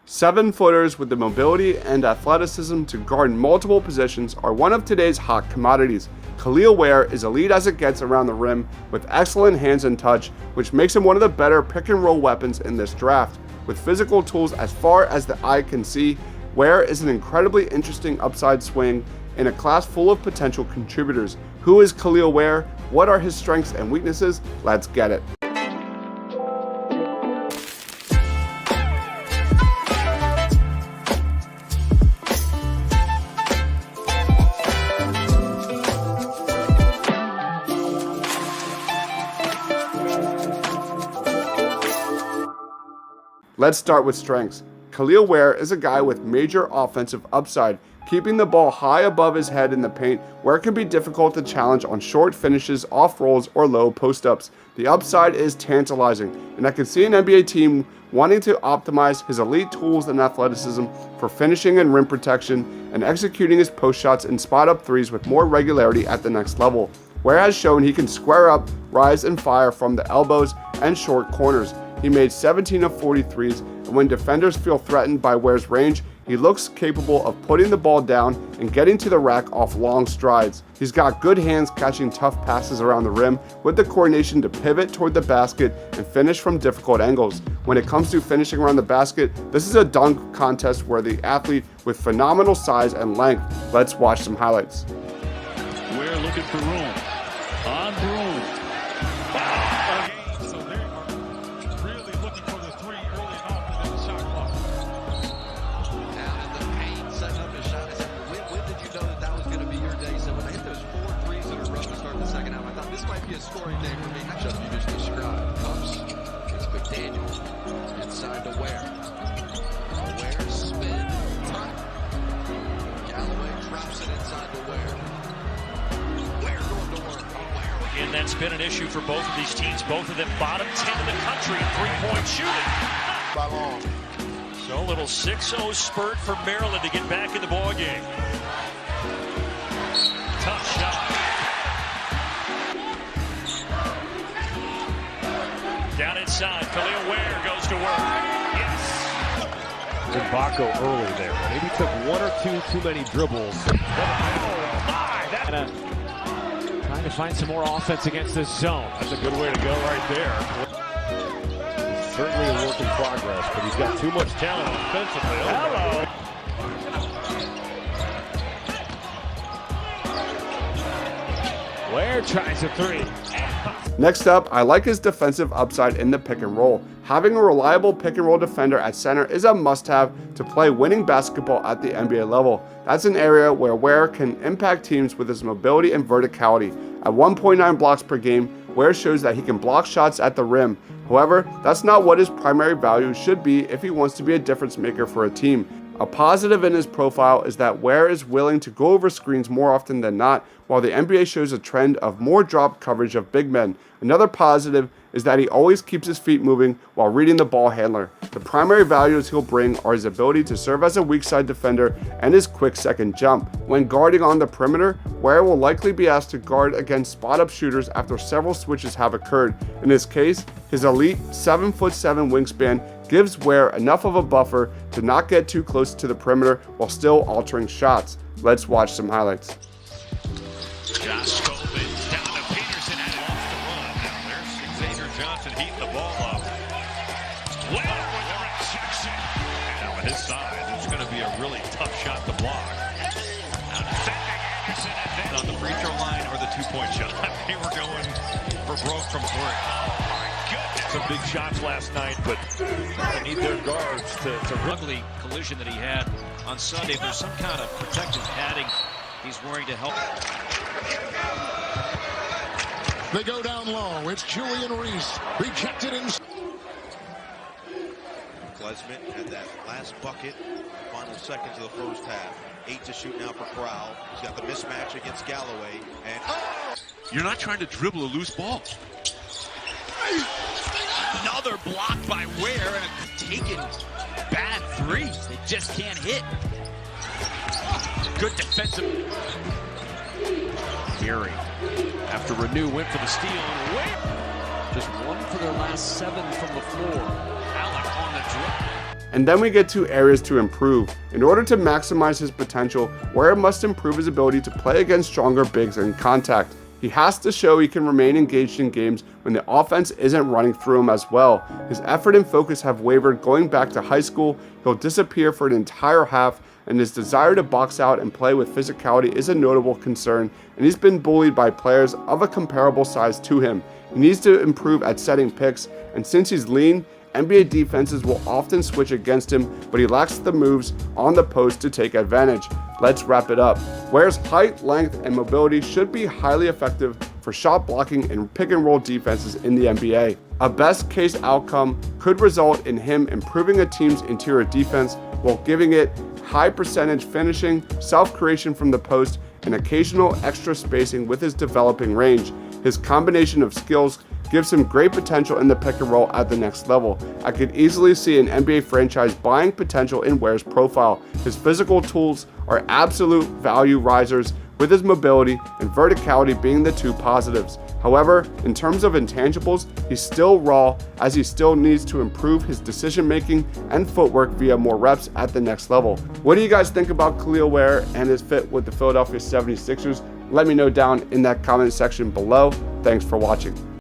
7-footers with the mobility and athleticism to guard multiple positions are one of today's hot commodities. Kel'el Ware is elite as it gets around the rim with excellent hands and touch, which makes him one of the better pick-and-roll weapons in this draft. With physical tools as far as the eye can see, Ware is an incredibly interesting upside swing in a class full of potential contributors. Who is Kel'el Ware? What are his strengths and weaknesses? Let's get it. Let's start with strengths. Kel'el Ware is a guy with major offensive upside, keeping the ball high above his head in the paint where it can be difficult to challenge on short finishes, off rolls, or low post-ups. The upside is tantalizing, and I can see an NBA team wanting to optimize his elite tools and athleticism for finishing and rim protection and executing his post shots and spot-up threes with more regularity at the next level. Ware has shown he can square up, rise, and fire from the elbows and short corners. He made 17 of 43s, and when defenders feel threatened by Ware's range, he looks capable of putting the ball down and getting to the rack off long strides. He's got good hands catching tough passes around the rim with the coordination to pivot toward the basket and finish from difficult angles. When it comes to finishing around the basket, this is a dunk contest where the athlete with phenomenal size and length. Let's watch some highlights. Ware looking for room. On Broom. Wow. So they are really looking for the three early on in the shot clock. Down in the paint, setting up his shot. I said, when did you know that was going to be your day? So when I hit those 4 threes in a row to start the second half, I thought this might be a scoring day for me. Just you just described. Comes. It's McDaniel. Inside to Ware. Ware spin. Galloway drops it inside to Ware. Ware going to work. And that's been an issue for both of these teams. Both of them bottom 10 in the country in three-point shooting. By long. So a little 6-0 spurt for Maryland to get back in the ball game. Tough shot. Down inside, Kel'el Ware goes to work. Yes. Mbako early there. Maybe took 1 or 2 too many dribbles. Trying to find some more offense against this zone. That's a good way to go right there. Certainly a work in progress, but he's got too much talent offensively. Hello. Ware tries a 3. Next up, I like his defensive upside in the pick and roll. Having a reliable pick and roll defender at center is a must-have to play winning basketball at the NBA level. That's an area where Ware can impact teams with his mobility and verticality. At 1.9 blocks per game, Ware shows that he can block shots at the rim. However, that's not what his primary value should be if he wants to be a difference maker for a team. A positive in his profile is that Ware is willing to go over screens more often than not, while the NBA shows a trend of more drop coverage of big men. Another positive is that he always keeps his feet moving while reading the ball handler. The primary values he'll bring are his ability to serve as a weak side defender and his quick second jump. When guarding on the perimeter, Ware will likely be asked to guard against spot-up shooters after several switches have occurred. In this case, his elite 7'7" wingspan gives Ware enough of a buffer to not get too close to the perimeter while still altering shots. Let's watch some highlights. Josh Scobin down to Peterson and off the run. Now there's Xavier Johnson heating the ball up. Ware with the rejection. And on his side, it's going to be a really tough shot to block. Now defending Anderson and then on the free throw line or the 2-point shot. They were going for broke from 3. Oh my goodness. Some big shots last night, but they need their guards to ugly collision that he had on Sunday. If there's some kind of protective padding he's wearing to help. They go down low. It's Julian Reese. Rejected in. Klesmit had that last bucket, final seconds of the first half. 8 to shoot now for Corral. He's got the mismatch against Galloway. And You're not trying to dribble a loose ball. Another block by Ware and taking bad threes. They just can't hit. Good defensive. Gary, after Renew, went for the steal. And Ware just 1 for their last 7 from the floor. Alec on the dribble. And then we get to areas to improve. In order to maximize his potential, Ware must improve his ability to play against stronger bigs in contact. He has to show he can remain engaged in games when the offense isn't running through him as well. His effort and focus have wavered going back to high school. He'll disappear for an entire half, and his desire to box out and play with physicality is a notable concern, and he's been bullied by players of a comparable size to him. He needs to improve at setting picks, and since he's lean, NBA defenses will often switch against him, but he lacks the moves on the post to take advantage. Let's wrap it up. Ware's height, length, and mobility should be highly effective for shot blocking and pick and roll defenses in the NBA. A best case outcome could result in him improving a team's interior defense while giving it high percentage finishing, self-creation from the post, and occasional extra spacing with his developing range. His combination of skills gives him great potential in the pick and roll at the next level. I could easily see an NBA franchise buying potential in Ware's profile. His physical tools are absolute value risers, with his mobility and verticality being the two positives. However, in terms of intangibles, he's still raw, as he still needs to improve his decision making and footwork via more reps at the next level. What do you guys think about Kel'el Ware and his fit with the Philadelphia 76ers? Let me know down in that comment section below. Thanks for watching.